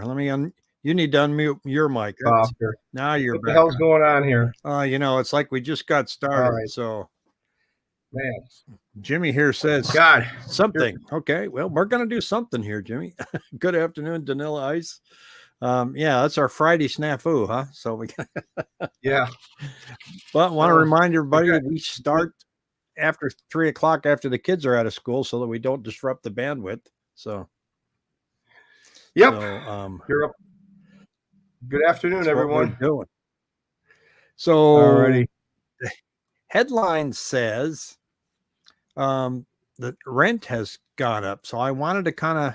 Let me you need to unmute your mic. Here. Now you're What back the hell's on. going on here? It's like we just got All started. right, So man. Jimmy here says God, something. Okay, well, we're going to do something here, Jimmy. Good afternoon, Danila Ice. Yeah, that's our Friday snafu, huh? So we yeah. but want to remind everybody Okay. that we start after 3 o'clock after the kids are out of school so that we don't disrupt the bandwidth. So Yep. so You're up. Good afternoon, that's what we're everyone. doing. So Alrighty. the headline says the rent has gone up. So I wanted to kind of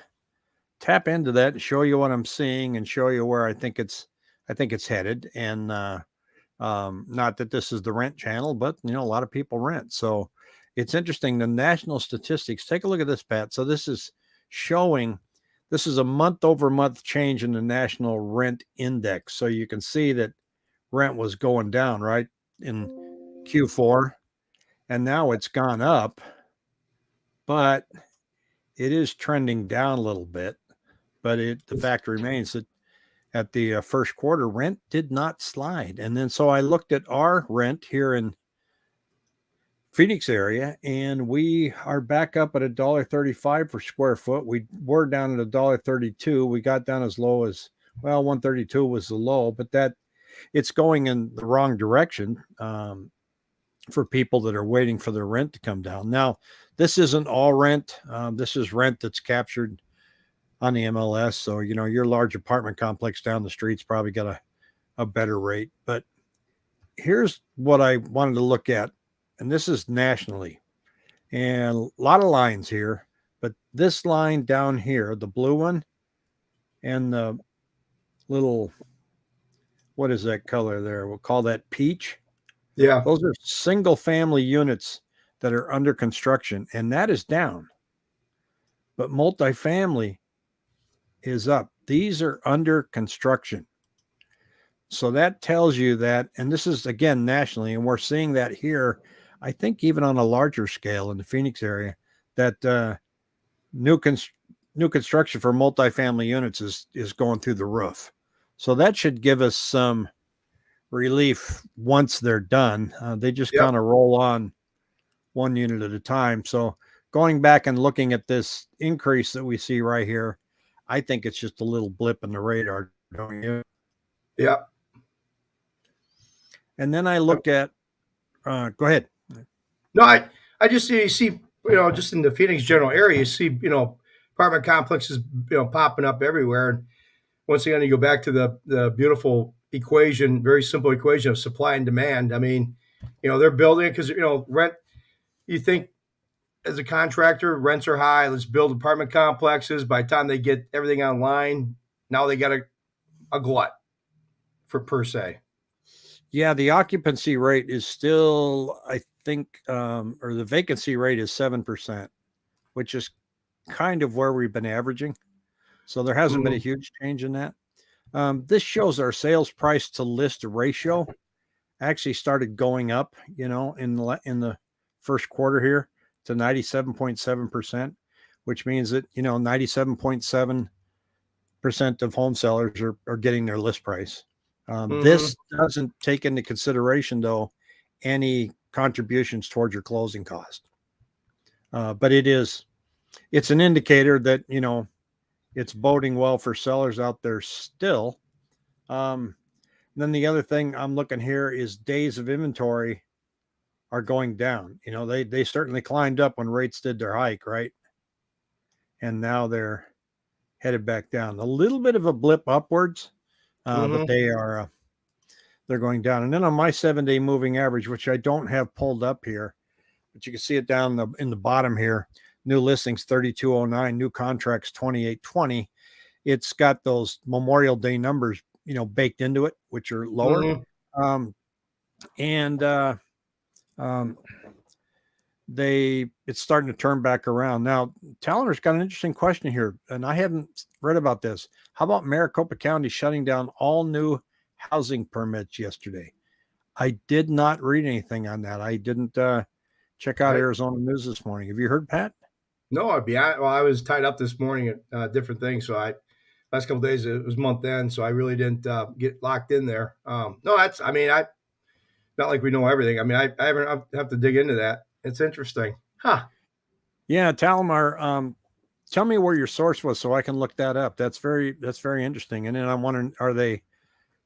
tap into that and show you what I'm seeing and show you where I think it's headed. And not that this is the rent channel, but a lot of people rent. So it's interesting. The national statistics. Take a look at this, Pat. So this is showing. This is a month over month change in the national rent index. So you can see that rent was going down right in Q4, and now it's gone up, but it is trending down a little bit. But the fact remains that at the first quarter, rent did not slide. And then so I looked at our rent here in Phoenix area, and we are back up at $1.35 per square foot. We were down at $1.32. We got down as low as 132 was the low, but that it's going in the wrong direction for people that are waiting for their rent to come down. Now, this isn't all rent. This is rent that's captured on the MLS. So, your large apartment complex down the street's probably got a better rate. But here's what I wanted to look at, and this is nationally. And a lot of lines here, but this line down here, the blue one, and the little, what is that color there? We'll call that peach. Yeah. Those are single family units that are under construction, and that is down. But multifamily is up. These are under construction. So that tells you that, and this is again nationally, and we're seeing that here, I think even on a larger scale in the Phoenix area, that new construction for multifamily units is going through the roof. So that should give us some relief once they're done. They just Yep. kind of roll on one unit at a time. So going back and looking at this increase that we see right here, I think it's just a little blip in the radar, don't you? Yep. And then I look at, go ahead. No, I just see, just in the Phoenix general area, you see, apartment complexes, popping up everywhere. And once again, you go back to the beautiful equation, very simple equation of supply and demand. I mean, they're building because, rent, you think as a contractor, rents are high. Let's build apartment complexes. By the time they get everything online, now they got a glut per se. Yeah, the occupancy rate is still, I think, or the vacancy rate is 7%, which is kind of where we've been averaging. So there hasn't been a huge change in that. This shows our sales price to list ratio actually started going up, in the first quarter here to 97.7%, which means that, 97.7% of home sellers are getting their list price. This doesn't take into consideration, though, any contributions towards your closing cost. But it's an indicator that, it's boding well for sellers out there still. Then the other thing I'm looking here is days of inventory are going down. They certainly climbed up when rates did their hike, right? And now they're headed back down. A little bit of a blip upwards, but they're going down. And then on my 7-day moving average, which I don't have pulled up here, but you can see it down in the bottom here. New listings 3209, new contracts 2820. It's got those Memorial Day numbers, baked into it, which are lower. It's starting to turn back around. Now, Taller's got an interesting question here, and I haven't read about this. How about Maricopa County shutting down all new housing permits yesterday? I did not read anything on that. I didn't check out Arizona news this morning. Have you heard, Pat? No, I was tied up this morning at different things, so last couple of days it was month end, so I really didn't get locked in there. No, that's I mean I not like we know everything. I mean I haven't I have to dig into that. It's interesting, huh? Yeah, Talamar, tell me where your source was so I can look that up. That's very interesting. And then I'm wondering, are they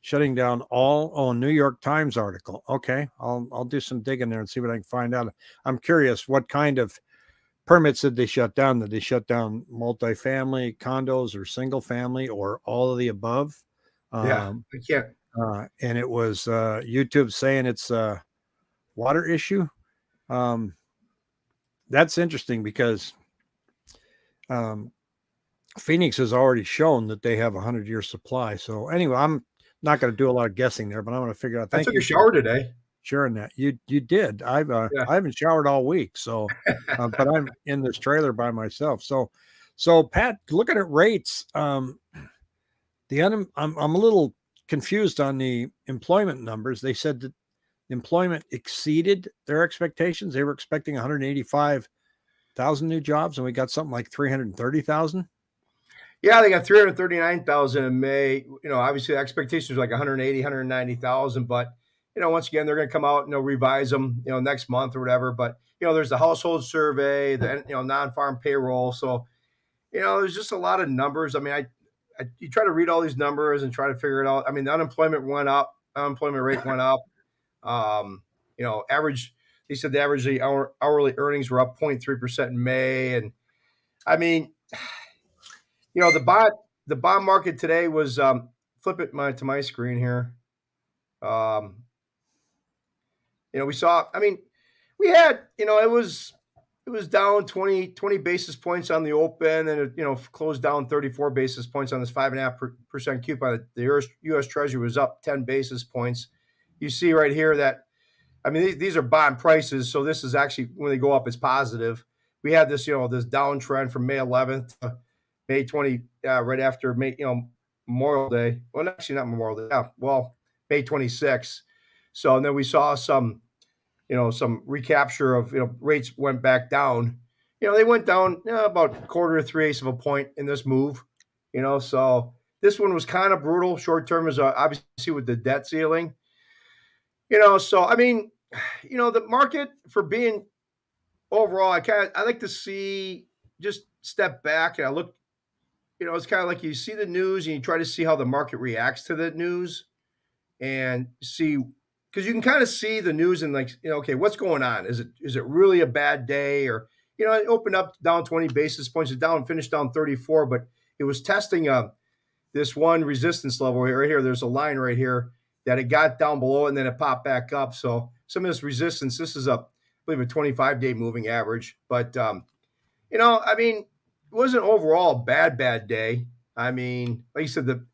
shutting down all? Oh, New York Times article. Okay, I'll do some digging there and see what I can find out. I'm curious, what kind of permits did they shut down? Did they shut down multifamily condos or single family or all of the above? Yeah, Um, I can't. and it was YouTube saying it's a water issue. Um, that's interesting because um, Phoenix has already shown that they have a 100-year supply. So anyway, I'm not going to do a lot of guessing there, but I'm going to figure out. I Thank took a you for shower today. sharing that. You did. Yeah. I haven't showered all week, so but I'm in this trailer by myself. So Pat, looking at rates, I'm a little confused on the employment numbers. They said that employment exceeded their expectations. They were expecting 185,000 new jobs, and we got something like 330,000. Yeah, they got 339,000 in May. Obviously the expectations are like 180, 190,000, but once again, they're going to come out and they'll revise them, next month or whatever. But there's the household survey, the non-farm payroll. So there's just a lot of numbers. I mean, you try to read all these numbers and try to figure it out. I mean, the unemployment went up, unemployment rate went up. Um, average. They said the average hourly earnings were up 0.3% in May, and I mean, the bond market today was flip it to my screen here. Um, we saw. I mean, we had it was down 20 basis points on the open, and it closed down 34 basis points on this 5.5% coupon. The U.S. Treasury was up 10 basis points. You see right here that I mean these are bond prices, so this is actually when they go up, it's positive. We had this downtrend from May 11th to May 20, right after Memorial Day. Well, actually not Memorial Day. Yeah, well, May 26th. So and then we saw some recapture of rates went back down. They went down about quarter to 3/8 of a point in this move. So this one was kind of brutal. Short term is obviously with the debt ceiling. So I mean, the market for being overall, I like to see just step back and I look. It's kind of like you see the news and you try to see how the market reacts to the news and see because you can kind of see the news and like okay, what's going on? Is it really a bad day or it opened up down 20 basis points, it down finished down 34, but it was testing this one resistance level right here. There's a line right here that it got down below and then it popped back up. So some of this resistance, this is I believe a 25-day moving average, but I mean, it wasn't overall a bad day. I mean, like you said,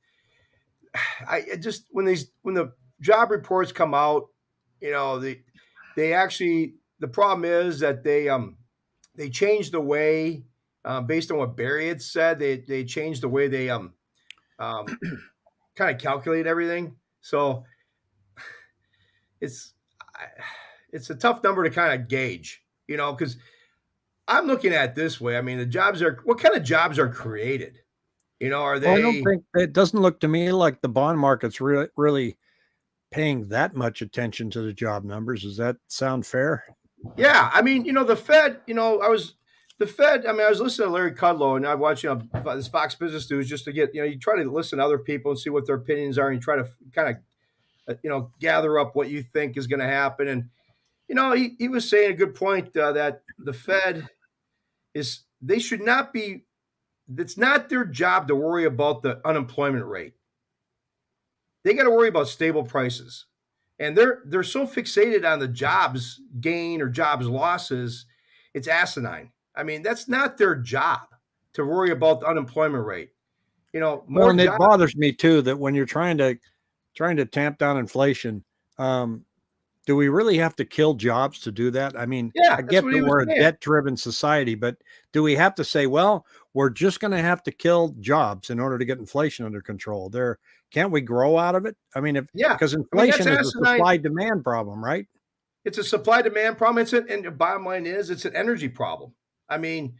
I just when the job reports come out, they actually the problem is that they changed the way based on what Barry had said. They changed the way they um kind of calculate everything. So it's it's a tough number to kind of gauge, because I'm looking at it this way. I mean, the jobs are what kind of jobs are created? Are Well, I don't they? think it doesn't look to me like the bond market's really paying that much attention to the job numbers. Does that sound fair? Yeah, I mean, the Fed. The Fed. I mean, I was listening to Larry Kudlow, and I watched this Fox Business News just to get you try to listen to other people and see what their opinions are, and you try to kind of gather up what you think is going to happen. And he was saying a good point that the Fed they should not be. It's not their job to worry about the unemployment rate. They got to worry about stable prices. And they're so fixated on the jobs gain or jobs losses, it's asinine. I mean, that's not their job to worry about the unemployment rate. Well, More and it jobs. bothers me too that when you're trying to tamp down inflation, um, do we really have to kill jobs to do that? I mean, Yeah, I that's get what that he was we're a saying. debt-driven society, but do we have to say, well, we're just going to have to kill jobs in order to get inflation under control? There, can't we grow out of it? I mean, if Yeah, because I mean that's inflation is a asinine. supply-demand problem, right? It's a supply demand problem. And the bottom line is it's an energy problem. I mean,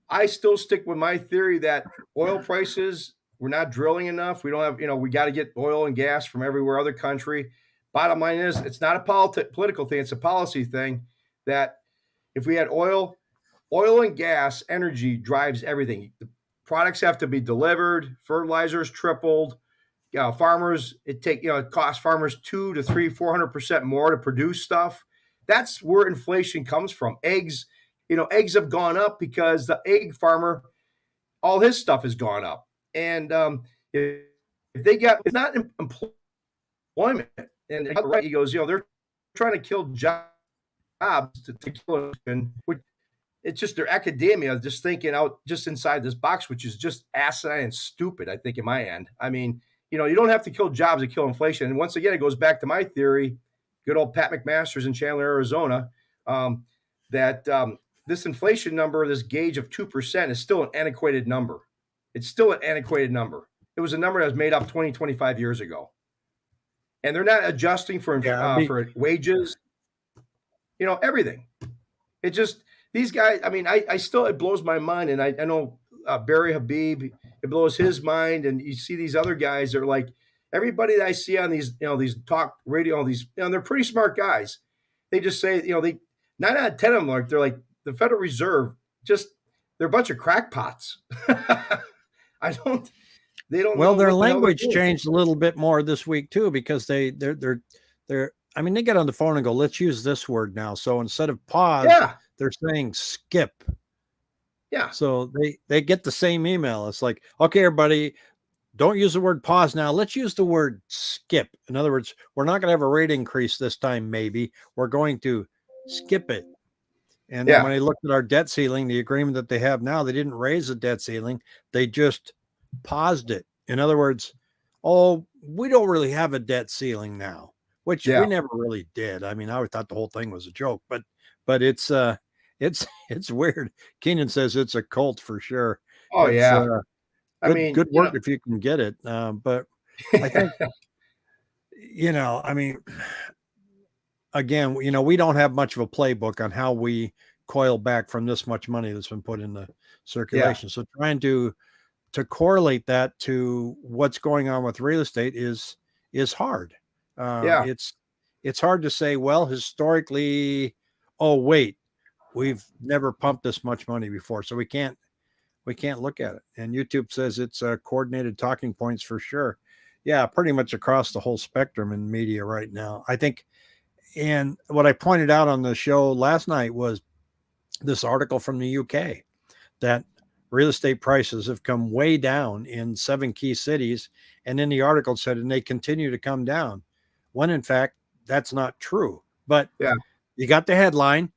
I still stick with my theory that oil prices We're not drilling enough. We don't have, we got to get oil and gas from everywhere other country. Bottom line is, it's not a political thing. It's a policy thing that if we had oil and gas, energy drives everything. The products have to be delivered. Fertilizers tripled. Farmers, it costs farmers 200 to 300, 400% more to produce stuff. That's where inflation comes from. Eggs, eggs have gone up because the egg farmer, all his stuff has gone up. And if they got, it's not employment. And right, he goes, they're trying to kill jobs to kill it. And it's just their academia just thinking out just inside this box, which is just asinine and stupid, I think, in my end. I mean, you don't have to kill jobs to kill inflation. And once again, it goes back to my theory, good old Pat McMaster's in Chandler, Arizona, that this inflation number, this gauge of 2% is still an antiquated number. It's still an antiquated number. It was a number that was made up 20, 25 years ago. And they're not adjusting for wages, everything. It just, these guys, I mean, I still, it blows my mind. And I know Barry Habib, it blows his mind. And you see these other guys, they're like, everybody that I see on these, these talk radio, these, they're pretty smart guys. They just say, 9 out of 10 of them, they're like the Federal Reserve, they're a bunch of crackpots. Well, their language changed a little bit more this week too, because they're I mean, they get on the phone and go, let's use this word now. So instead of pause, they're saying skip. Yeah. So they get the same email. It's like, okay, everybody, don't use the word pause now. Let's use the word skip. In other words, we're not going to have a rate increase this time. Maybe we're going to skip it. And then when I looked at our debt ceiling, the agreement that they have now, they didn't raise the debt ceiling. They just paused it. In other words, we don't really have a debt ceiling now, which we never really did. I mean, I thought the whole thing was a joke, but it's weird. Keenan says it's a cult for sure. Oh, yeah. Good work if you can get it. But I think, I mean, again, we don't have much of a playbook on how we coil back from this much money that's been put in the circulation. So trying to correlate that to what's going on with real estate is hard. It's hard to say, well, historically, wait, we've never pumped this much money before, so we can't look at it. And YouTube says it's coordinated talking points for sure. Yeah, pretty much across the whole spectrum in media right now, I think. And what I pointed out on the show last night was this article from the UK that real estate prices have come way down in 7 key cities. And in the article said, and they continue to come down, when in fact, that's not true. But you got the headline,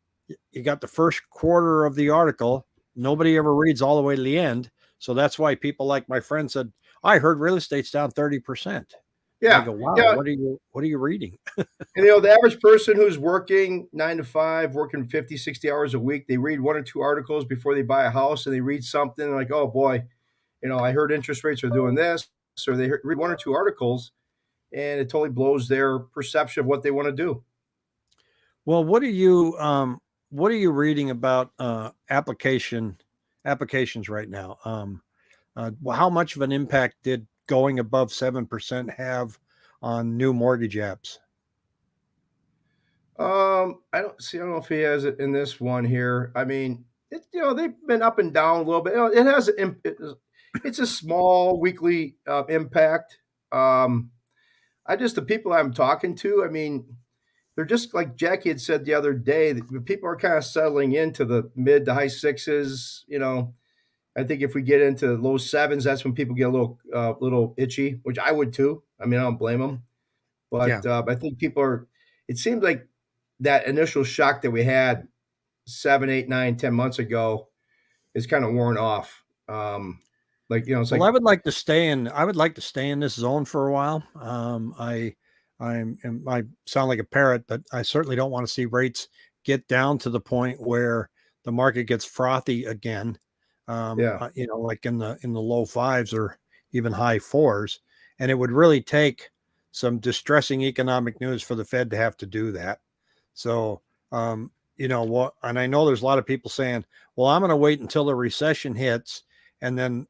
you got the first quarter of the article. Nobody ever reads all the way to the end. So that's why people like my friend said, I heard real estate's down 30%. Yeah. I go, wow, what are you reading? And the average person who's working 9 to 5, working 50, 60 hours a week, they read 1 or 2 articles before they buy a house, and they read something like, oh boy, I heard interest rates are doing this. So they read 1 or 2 articles, and it totally blows their perception of what they want to do. Well, what are you reading about applications right now? How much of an impact did going above 7% have on new mortgage apps? I don't know if he has it in this one here. I mean, they've been up and down a little bit. It has it's a small weekly impact. The people I'm talking to, I mean, they're just like Jackie had said the other day, that people are kind of settling into the mid to high 6s. I think if we get into low 7s, that's when people get a little itchy, which I would too. I mean, I don't blame them, but I think it seems like that initial shock that we had 7, 8, 9, 10 months ago is kind of worn off. It's I would like to stay in this zone for a while. I sound like a parrot, but I certainly don't want to see rates get down to the point where the market gets frothy again. Like in the low 5s or even high 4s. And it would really take some distressing economic news for the Fed to have to do that. So, and I know there's a lot of people saying, well, I'm going to wait until the recession hits and then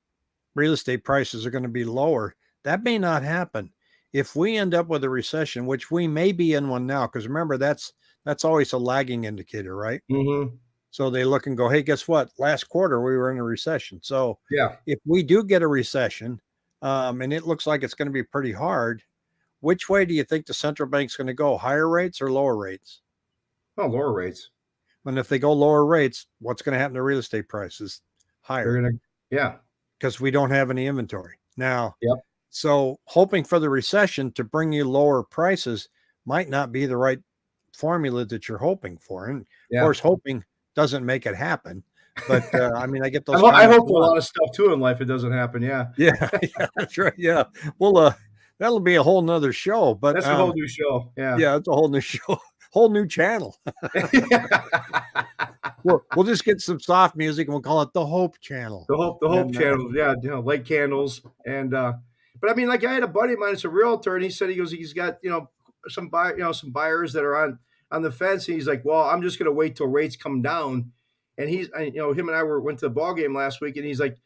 real estate prices are going to be lower. That may not happen. If we end up with a recession, which we may be in one now, because remember that's always a lagging indicator, right? Mm-hmm. So they look and go, hey, guess what? Last quarter we were in a recession. So Yeah. if we do get a recession, and it looks like it's going to be pretty hard, which way do you think the central bank's going to go? Higher rates or lower rates? Oh, lower rates. And if they go lower rates, what's going to happen to real estate prices? They're Higher, gonna. Yeah. because we don't have any inventory. Now, Yep. so hoping for the recession to bring you lower prices might not be the right formula that you're hoping for. And of Yeah. course, hoping doesn't make it happen. But I mean, I get those I comments hope a for a lot. lot of stuff too in life. It doesn't happen. Yeah. Yeah, yeah, that's right. Yeah. Well, that'll be a whole nother show. But That's a whole new show. Yeah. yeah, it's a whole new show, whole new channel. We'll just get some soft music and we'll call it the Hope Channel. The Hope And channels, yeah, light candles, and but I mean, like I had a buddy of mine, it's a realtor, and he said he's got some some buyers that are on the fence, and he's like, well, I'm just going to wait till rates come down, and him and I went to the ball game last week, and he's like,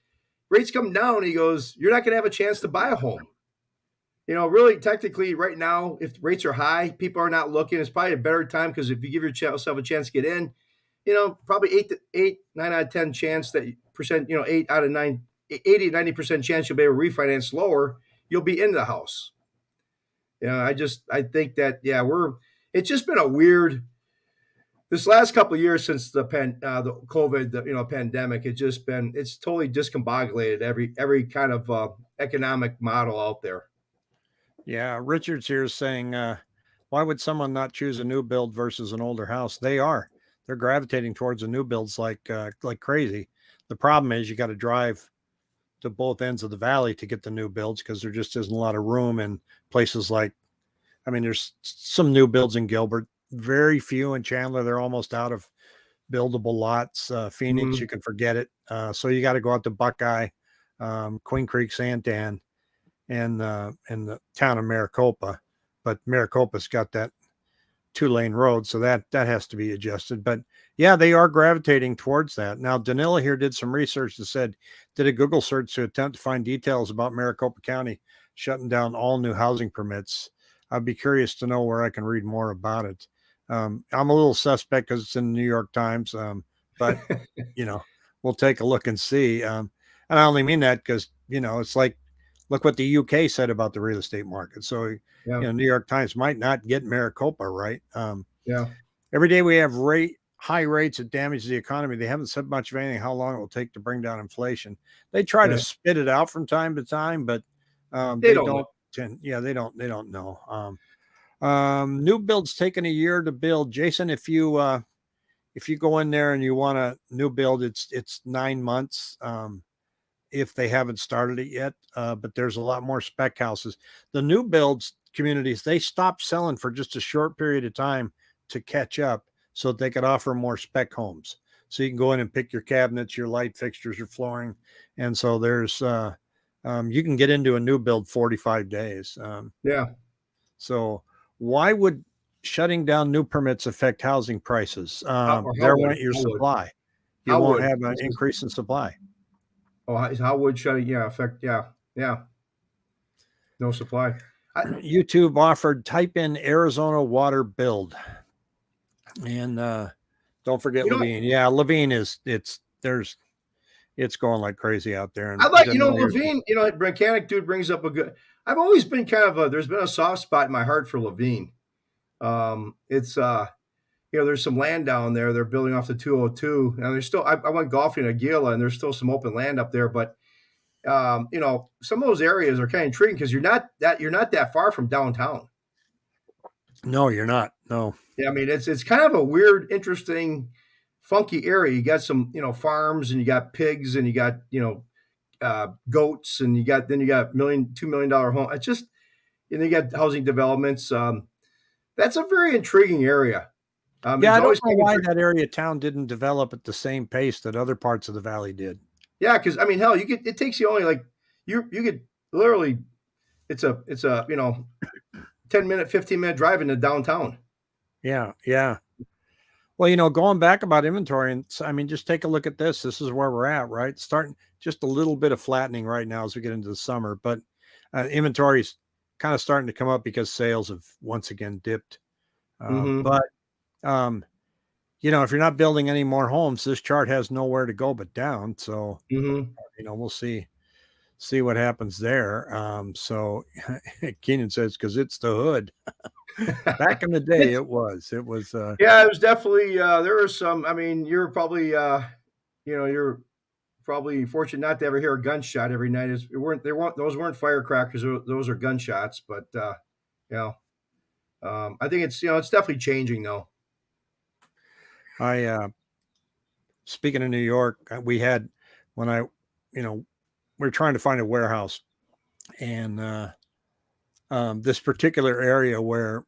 rates come down, he goes, you're not going to have a chance to buy a home. Really, technically, right now, if rates are high, people are not looking. It's probably a better time because if you give yourself a chance to get in, probably 9 out of 10 chance that percent, 8 out of 9, 80, 90% chance you'll be able to refinance lower, you'll be in the house. I think that, yeah, it's just been a weird, this last couple of years since the COVID, pandemic, it's totally discombobulated every kind of economic model out there. yeah, Richard's here saying, why would someone not choose a new build versus an older house? They're gravitating towards the new builds like crazy. The problem is you got to drive to both ends of the valley to get the new builds because there just isn't a lot of room in places like, I mean, there's some new builds in Gilbert, very few in Chandler. They're almost out of buildable lots. Phoenix, you can forget it. So you got to go out to Buckeye, Queen Creek, Santan, and the town of Maricopa. But Maricopa's got that 2-lane road, so that has to be adjusted. But yeah, they are gravitating towards that. Now, Danila here did some research that said, did a Google search to attempt to find details about Maricopa County shutting down all new housing permits. I'd be curious to know where I can read more about it. I'm a little suspect because it's in the New York Times, but we'll take a look and see. And I only mean that because it's like, look what the UK said about the real estate market. So Yeah. New York Times might not get Maricopa right. Yeah. Every day we have high rates that damage the economy. They haven't said much of anything how long it will take to bring down inflation. They try to spit it out from time to time, but they don't tend. Yeah, they don't know. New builds taking a year to build. Jason, if you go in there and you want a new build, it's 9 months. If they haven't started it yet, but there's a lot more spec houses. The new builds communities, they stopped selling for just a short period of time to catch up so that they could offer more spec homes. So you can go in and pick your cabinets, your light fixtures, your flooring. And so there's, you can get into a new build 45 days. Yeah. So why would shutting down new permits affect housing prices? There went your supply. You won't have an increase in supply. Oh, how would shutting affect? Yeah. No supply. YouTube offered type in Arizona water build, and don't forget Levine. Yeah, Levine it's going like crazy out there. And I like Levine. Mechanic dude brings up a good. I've always been there's been a soft spot in my heart for Levine. It's there's some land down there. They're building off the 202, and there's still. I went golfing in Aguila, and there's still some open land up there. But some of those areas are kind of intriguing because you're not that far from downtown. No, you're not. No. Yeah, I mean it's kind of a weird, interesting, funky area. You got some farms, and you got pigs, and you got goats, and you got $2 million home. It's just, and you got housing developments. That's a very intriguing area. I don't know why that area of town didn't develop at the same pace that other parts of the valley did. Yeah, because I mean, hell, it takes you only like you could literally, it's a 10-minute, 15-minute drive into downtown. Yeah. Well, going back about inventory, and I mean, just take a look at this. This is where we're at, right? just a little bit of flattening right now as we get into the summer, but inventory's kind of starting to come up because sales have once again dipped. Mm-hmm. But um, if you're not building any more homes, this chart has nowhere to go but down. So, Mm-hmm. we'll see what happens there. So Keenan says, because it's the hood. Back in the day, It's, it was yeah, it was definitely there were some. I mean, you're probably you're probably fortunate not to ever hear a gunshot every night. It weren't those weren't firecrackers. Those are gunshots. But you know, I think it's definitely changing though. I speaking of New York, we had when I, we were trying to find a warehouse, and this particular area where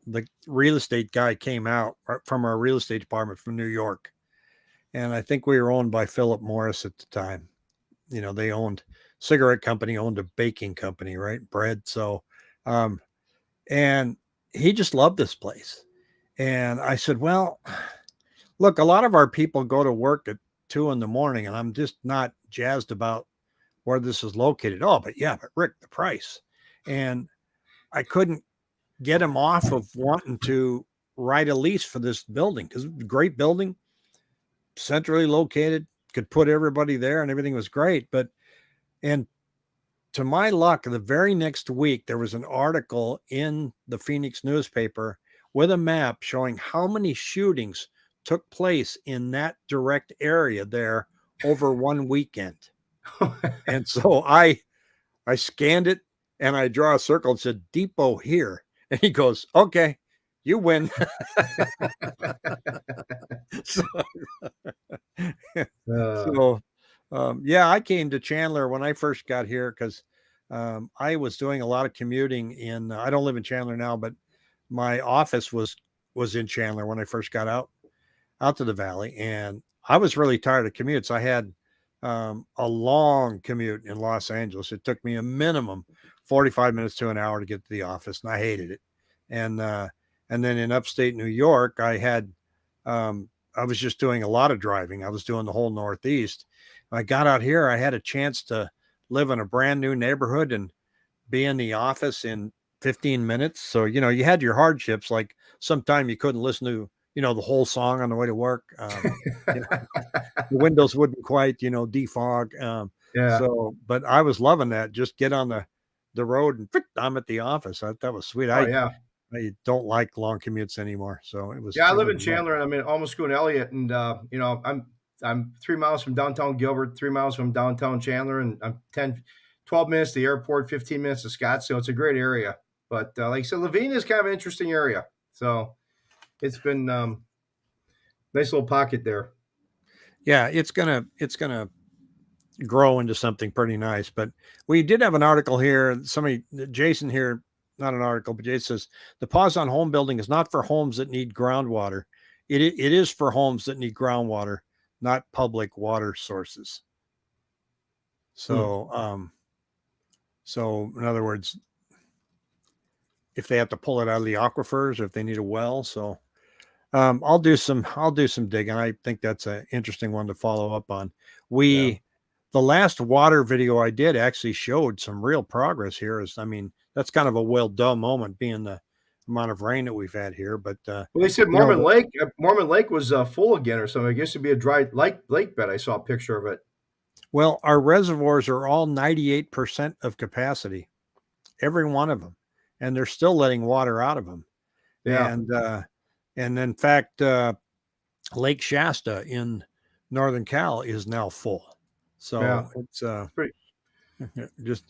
the real estate guy came out from our real estate department from New York, and I think we were owned by Philip Morris at the time. They owned cigarette company, owned a baking company, right? Bread. So, um, and he just loved this place. And I said, well, look, a lot of our people go to work at 2 in the morning, and I'm just not jazzed about where this is located. Oh, but yeah, but Rick, the price. And I couldn't get him off of wanting to write a lease for this building because it was a great building, centrally located, could put everybody there and everything was great. And to my luck, the very next week, there was an article in the Phoenix newspaper with a map showing how many shootings took place in that direct area there over one weekend. And so I scanned it and I draw a circle and said depot here. And he goes, okay, you win. so, uh, so yeah, I came to Chandler when I first got here because I was doing a lot of commuting I don't live in Chandler now, but my office was in Chandler when I first got out to the valley, and I was really tired of commutes. I had a long commute in Los Angeles. It took me a minimum 45 minutes to an hour to get to the office, and I hated it. And and then in upstate New York, I was just doing a lot of driving. I was doing the whole Northeast. When I got out here, I had a chance to live in a brand new neighborhood and be in the office in 15 minutes. So, you had your hardships, like sometime you couldn't listen to, the whole song on the way to work. You know, the windows wouldn't quite, defog. yeah. But I was loving that. Just get on the road and I'm at the office. That was sweet. Oh I, yeah. I don't like long commutes anymore. So Yeah, I it live was in lovely. Chandler, and I'm in almost school in Elliott, and I'm 3 miles from downtown Gilbert, 3 miles from downtown Chandler, and I'm 12 minutes to the airport, 15 minutes to Scottsdale. It's a great area, but like I said, Laveen is kind of an interesting area. So it's been nice little pocket there. Yeah, it's gonna grow into something pretty nice. But we did have an article here. Jason here, not an article, but Jason says the pause on home building is not for homes that need groundwater. It is for homes that need groundwater, not public water sources. Hmm. So in other words, if they have to pull it out of the aquifers, or if they need a well. So I'll do some digging. I think that's an interesting one to follow up on. Yeah. The last water video I did actually showed some real progress here. That's kind of a well done moment being the amount of rain that we've had here. But Well, they said you know, Mormon Lake. Mormon Lake was full again or something. I guess it'd be a dry lake bed. I saw a picture of it. well, our reservoirs are all 98% of capacity, every one of them, and they're still letting water out of them. Yeah. And in fact, Lake Shasta in Northern Cal is now full. Yeah. So it's Pretty. just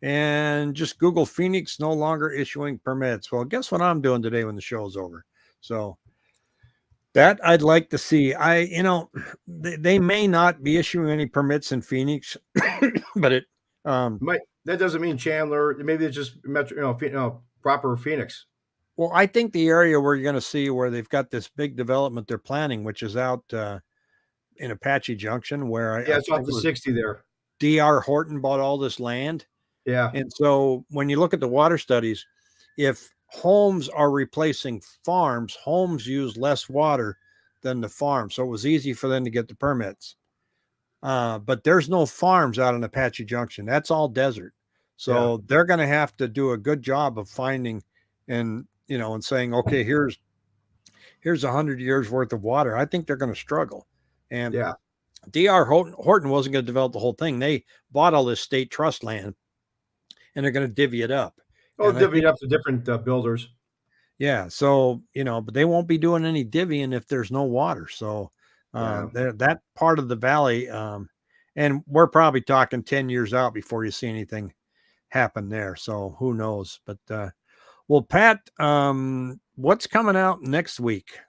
just Google Phoenix no longer issuing permits. Well, guess what I'm doing today when the show's over. So that I'd like to see. They may not be issuing any permits in Phoenix, but Might that doesn't mean Chandler. Maybe it's just metro. Proper Phoenix. well, I think the area where you're going to see where they've got this big development they're planning, which is out in Apache Junction, where Yeah, I it's off think it the was 60 there. D.R. Horton bought all this land. Yeah. And so when you look at the water studies, if homes are replacing farms, homes use less water than the farm. So it was easy for them to get the permits. but there's no farms out in Apache Junction. That's all desert. Yeah. So they're going to have to do a good job of finding and, and saying, okay, here's 100 years worth of water. I think they're going to struggle. And Yeah. DR Horton wasn't going to develop the whole thing. They bought all this state trust land and they're going to divvy it up. Oh, And I divvied think, up to different builders. yeah. So, but they won't be doing any divvying if there's no water. So, Yeah. that part of the valley, and we're probably talking 10 years out before you see anything happen there. So who knows? But, well, Pat, what's coming out next week?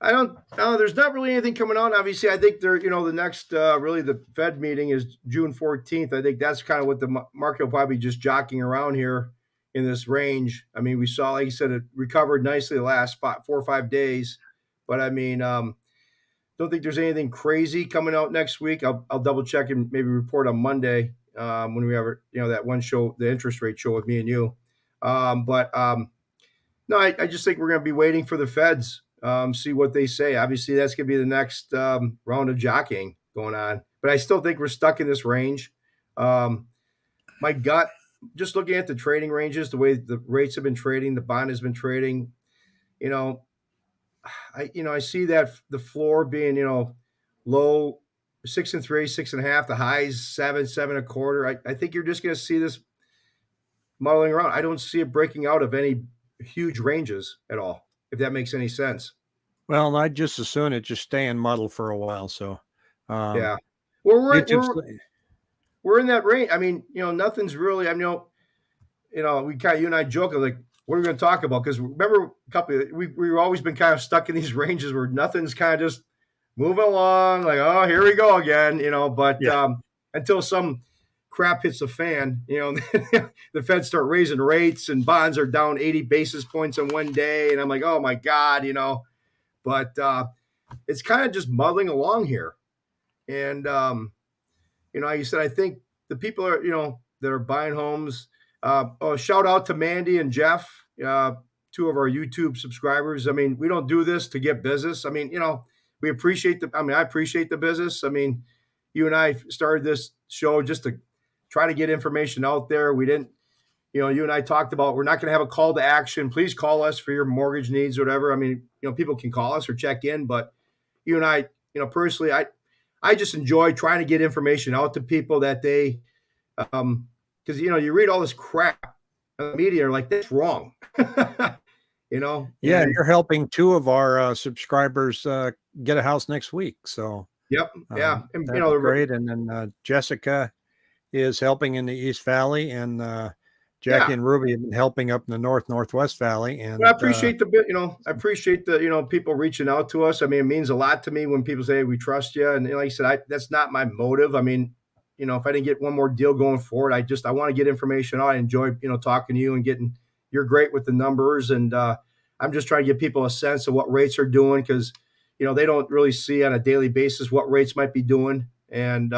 I don't know. There's not really anything coming on. Obviously, I think the next, really the Fed meeting is June 14th. I think that's kind of what the market will probably just jockeying around here in this range. I mean, we saw, like you said, it recovered nicely the last 4 or 5 days. But I mean, don't think there's anything crazy coming out next week. I'll double check and maybe report on Monday when we have, that one show, the interest rate show with me and you. No, I just think we're going to be waiting for the Feds, see what they say. Obviously, that's going to be the next round of jockeying going on. But I still think we're stuck in this range. My gut, just looking at the trading ranges, the way the rates have been trading, the bond has been trading, I see that the floor being, low 6 3, 6.5, the highs 7, 7.25. I think you're just going to see this muddling around. I don't see it breaking out of any huge ranges at all, if that makes any sense. Well, I'd just as soon it just stay in muddle for a while. So, Yeah. Well, YouTube's, we're in that range. I mean, nothing's really, we kind of, you and I joke like, what are we going to talk about? Because remember, we've always been kind of stuck in these ranges where nothing's kind of just moving along. Like, oh, here we go again. But until some crap hits the fan, the Feds start raising rates and bonds are down 80 basis points in one day, and I'm like, oh my God, But it's kind of just muddling along here, and like you said, I think the people are, that are buying homes. Shout out to Mandy and Jeff, 2 of our YouTube subscribers. I mean, we don't do this to get business. I mean, we appreciate I appreciate the business. I mean, you and I started this show just to try to get information out there. We didn't, you and I talked about, we're not going to have a call to action. Please call us for your mortgage needs or whatever. I mean, people can call us or check in, but you and I, personally, I just enjoy trying to get information out to people that they, because you read all this crap on the media, like that's wrong. Yeah, you're helping 2 of our subscribers get a house next week. So yep, yeah, and that's great. And then Jessica is helping in the East Valley, and Jackie and Ruby have been helping up in the Northwest Valley. And I appreciate the people reaching out to us. I mean, it means a lot to me when people say we trust you. And like I said, that's not my motive. I mean, if I didn't get one more deal going forward, I want to get information out. I enjoy, talking to you and you're great with the numbers. And I'm just trying to give people a sense of what rates are doing because, they don't really see on a daily basis what rates might be doing. And,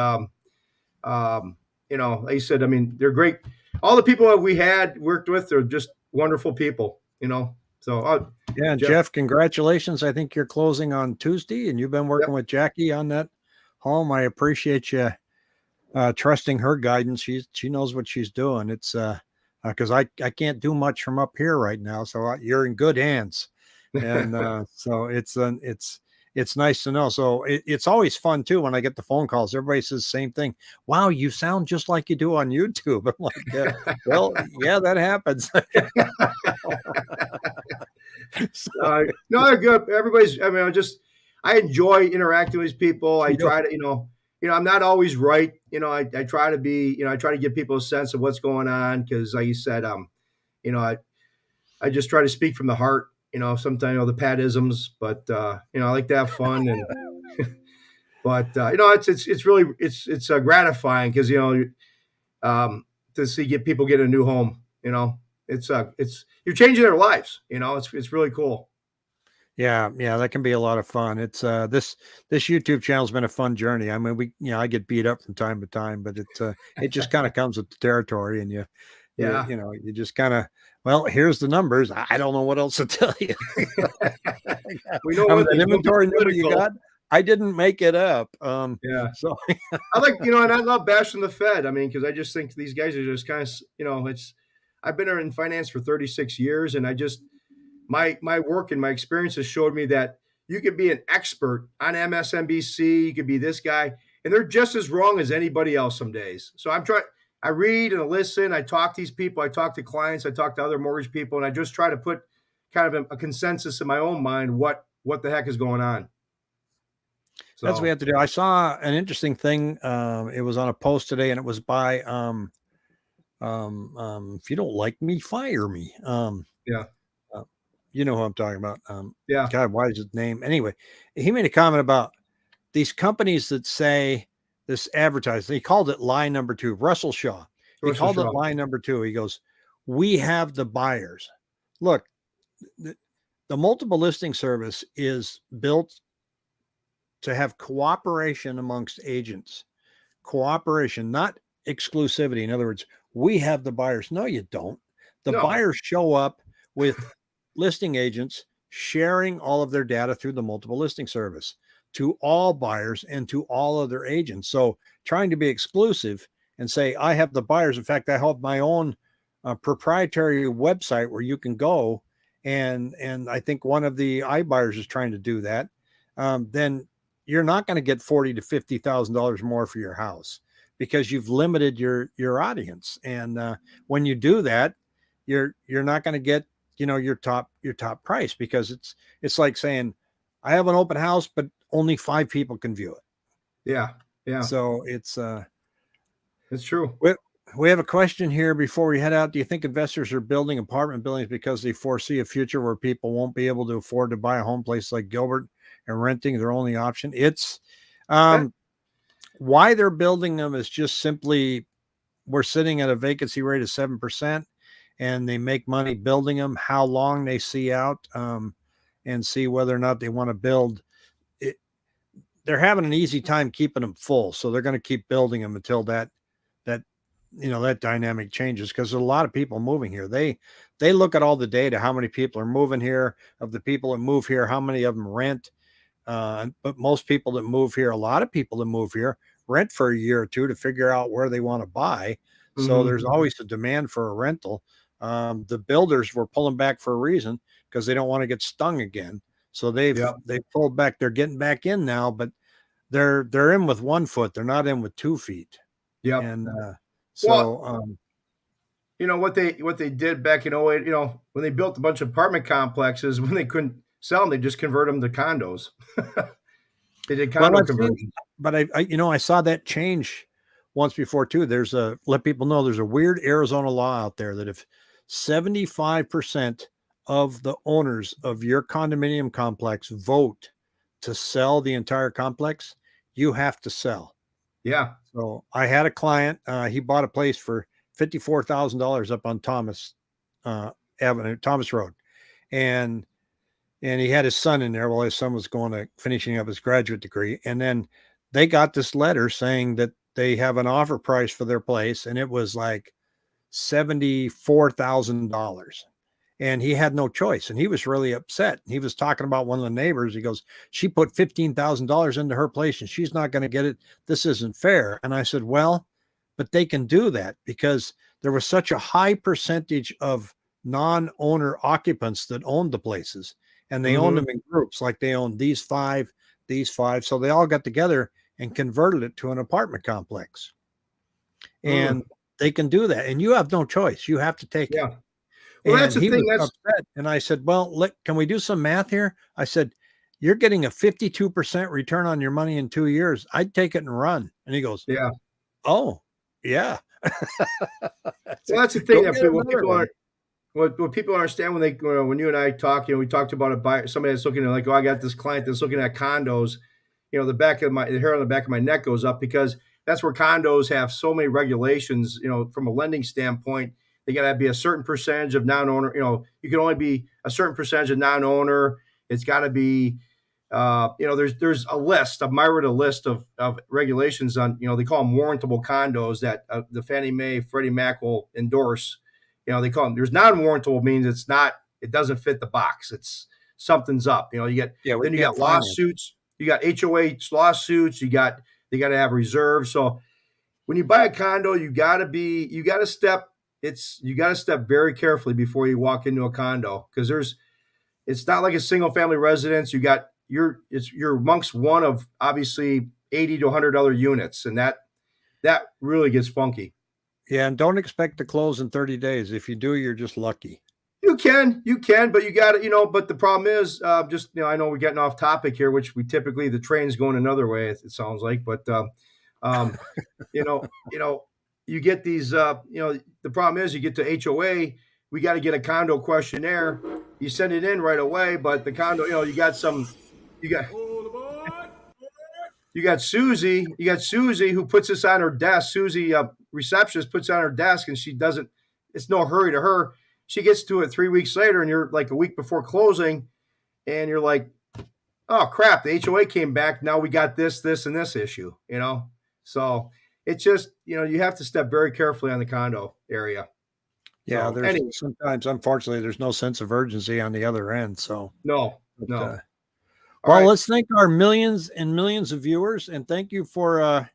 like you said, I mean, they're great. All the people that we had worked with are just wonderful people, So, yeah, Jeff, congratulations. I think you're closing on Tuesday, and you've been working with Jackie on that home. I appreciate you trusting her guidance. She knows what she's doing. It's because I can't do much from up here right now, so you're in good hands, and so it's nice to know. So it's always fun too when I get the phone calls. Everybody says the same thing. Wow, you sound just like you do on YouTube. I'm like, well, yeah, that happens. No, they're good. Everybody's. I mean, I enjoy interacting with people. I try to, I'm not always right. I try to be. I try to give people a sense of what's going on because, like you said, I just try to speak from the heart. Sometimes the Pat-isms, but I like to have fun and but it's really it's gratifying because to get people get a new home, it's you're changing their lives, it's really cool. Yeah, that can be a lot of fun. It's this YouTube channel's been a fun journey. I mean, I get beat up from time to time, but it just kind of comes with the territory, and you just kind of, well, here's the numbers. I don't know what else to tell you. We know what the inventory number you got. I didn't make it up. Yeah. So I like, and I love bashing the Fed. I mean, because I just think these guys are just kind of, it's. I've been in finance for 36 years, and I just my work and my experiences showed me that you could be an expert on MSNBC. You could be this guy, and they're just as wrong as anybody else some days. So I'm trying. I read and listen. I talk to these people. I talk to clients. I talk to other mortgage people, and I just try to put kind of a consensus in my own mind what the heck is going on. that's what we So have to do. I saw an interesting thing. It was on a post today, and it was by if you don't like me, fire me. yeah, Uh, you know who I'm talking about. yeah, God, why is his name? Anyway, he made a comment about these companies that say this advertising. He called it lie number two. Russell Shaw. He Russell called it Shaw. lie number two. He goes, "We have the buyers." Look, the, the multiple listing service is built to have cooperation amongst agents. Cooperation, not exclusivity. In other words, we have the buyers. No, you don't. The No, buyers show up with listing agents sharing all of their data through the multiple listing service to all buyers and to all other agents. So trying to be exclusive and say, I have the buyers. In fact, I have my own proprietary website where you can go. And I think one of the iBuyers is trying to do that. Then you're not going to get $40,000 to $50,000 more for your house because you've limited your audience. And when you do that, you're not going to get your top price, because it's like saying, I have an open house, but only 5 people can view it. yeah, yeah, So it's it's true. we have a question here before we head out. Do you think investors are building apartment buildings because they foresee a future where people won't be able to afford to buy a home place like Gilbert and renting their only option? It's That, why they're building them is just simply we're sitting at a vacancy rate of 7%, and they make money building them. How long they see out, and see whether or not they want to build it. They're having an easy time keeping them full, so they're going to keep building them until that that dynamic changes, because there's a lot of people moving here. They look at all the data, how many people are moving here. Of the people that move here, how many of them rent? But most people that move here, a lot of people that move here, rent for a year or two to figure out where they want to buy. So mm-hmm. there's always a demand for a rental. The builders were pulling back for a reason, because they don't want to get stung again. So Yep, they pulled back. They're getting back in now, but they're in with 1 foot. They're not in with 2 feet. yep. And Well, so what they did back in '08, when they built a bunch of apartment complexes, when they couldn't sell them, they just convert them to condos. They did well, condo I've seen, conversions. but I saw that change once before too. Let people know there's a weird Arizona law out there that if 75% of the owners of your condominium complex vote to sell the entire complex, you have to sell. Yeah, So I had a client, he bought a place for $54,000 up on Thomas Avenue, Thomas Road. And he had his son in there while his son was going to finishing up his graduate degree. And then they got this letter saying that they have an offer price for their place, and it was like $74,000. And he had no choice, and he was really upset. He was talking about one of the neighbors. He goes, she put $15,000 into her place and she's not going to get it. This isn't fair. And I said, well, but they can do that because there was such a high percentage of non-owner occupants that owned the places, and they owned mm-hmm. them in groups. Like they owned these five. So they all got together and converted it to an apartment complex. Mm. And they can do that. And you have no choice. You have to take it. Yeah. Well, that's And the he thing. was upset. And I said, well, can we do some math here? I said, you're getting a 52% return on your money in 2 years. I'd take it and run. And he goes, Yeah. oh, yeah. Well, that's the thing Go that get what another people one. aren't. What people understand when when you and I talk, we talked about a buyer, somebody that's looking at like, oh, I got this client that's looking at condos. The hair on the back of my neck goes up because that's where condos have so many regulations. From a lending standpoint, they got to be a certain percentage of non-owner. You can only be a certain percentage of non-owner. It's got to be, there's a list, a myriad list of regulations on, they call them warrantable condos that the Fannie Mae, Freddie Mac will endorse. They call them. There's non-warrantable means it doesn't fit the box. It's something's up. Yeah, we Then you can't got finance. lawsuits. you got HOA lawsuits. They got to have reserves. So when you buy a condo, you got to step very carefully before you walk into a condo, because it's not like a single family residence. You're amongst one of obviously 80 to 100 other units, and that really gets funky. Yeah, and don't expect to close in 30 days. If you do, you're just lucky. You can, but you got to, but the problem is, I know we're getting off topic here, which the train's going another way, it sounds like, but, um, you know, you know, you get these, the problem is you get to HOA, we got to get a condo questionnaire. You send it in right away, but the condo, you got Susie who puts this on her desk. Susie, receptionist, puts it on her desk, and it's no hurry to her. She gets to it 3 weeks later, and you're like a week before closing, and you're like, oh crap, the HOA came back. Now we got this, and this issue, So it's just, you have to step very carefully on the condo area. Yeah, So, sometimes, unfortunately, there's no sense of urgency on the other end. So no. well, right. Let's thank our millions and millions of viewers, and thank you for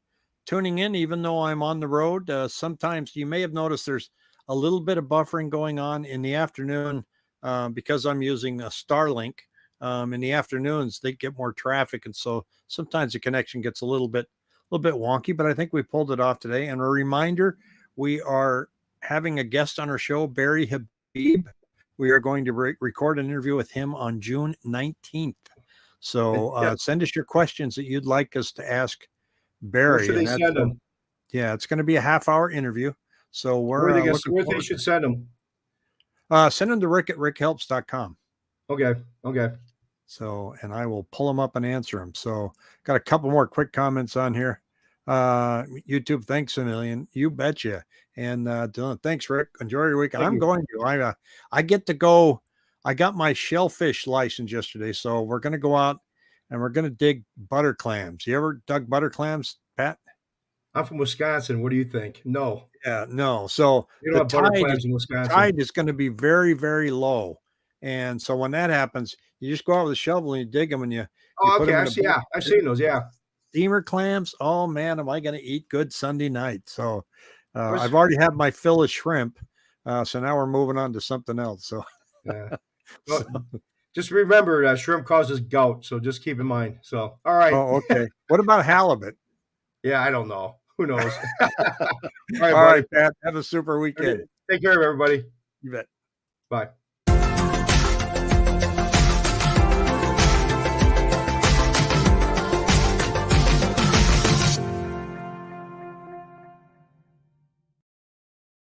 tuning in, even though I'm on the road. Sometimes you may have noticed there's a little bit of buffering going on in the afternoon because I'm using a Starlink. In the afternoons, they get more traffic, and so sometimes the connection gets a little bit wonky. But I think we pulled it off today. And a reminder: we are having a guest on our show, Barry Habib. We are going to record an interview with him on June 19th. So send us your questions that you'd like us to ask Barry. Where should they send them? Yeah, it's going to be a half-hour interview. So where they should send them? Send them to rick@rickhelps.com. Okay. So, and I will pull them up and answer them. So got a couple more quick comments on here. YouTube, thanks a million. You betcha. And Dylan, thanks, Rick. Enjoy your week. Going to. I get to go. I got my shellfish license yesterday, so we're going to go out and we're going to dig butter clams. You ever dug butter clams, Pat? I'm from Wisconsin. What do you think? No. Yeah, no. So the tide is going to be very, very low. And so when that happens, you just go out with a shovel and you dig them, and you put them in I've seen those. Yeah. Steamer clams. Oh man, am I going to eat good Sunday night? So I've already had my fill of shrimp. So now we're moving on to something else. So yeah. Well, just remember, shrimp causes gout, so just keep in mind. So, all right. Oh, okay. What about halibut? Yeah, I don't know. Who knows? All right, Pat. Have a super weekend. Take care of everybody. You bet. Bye.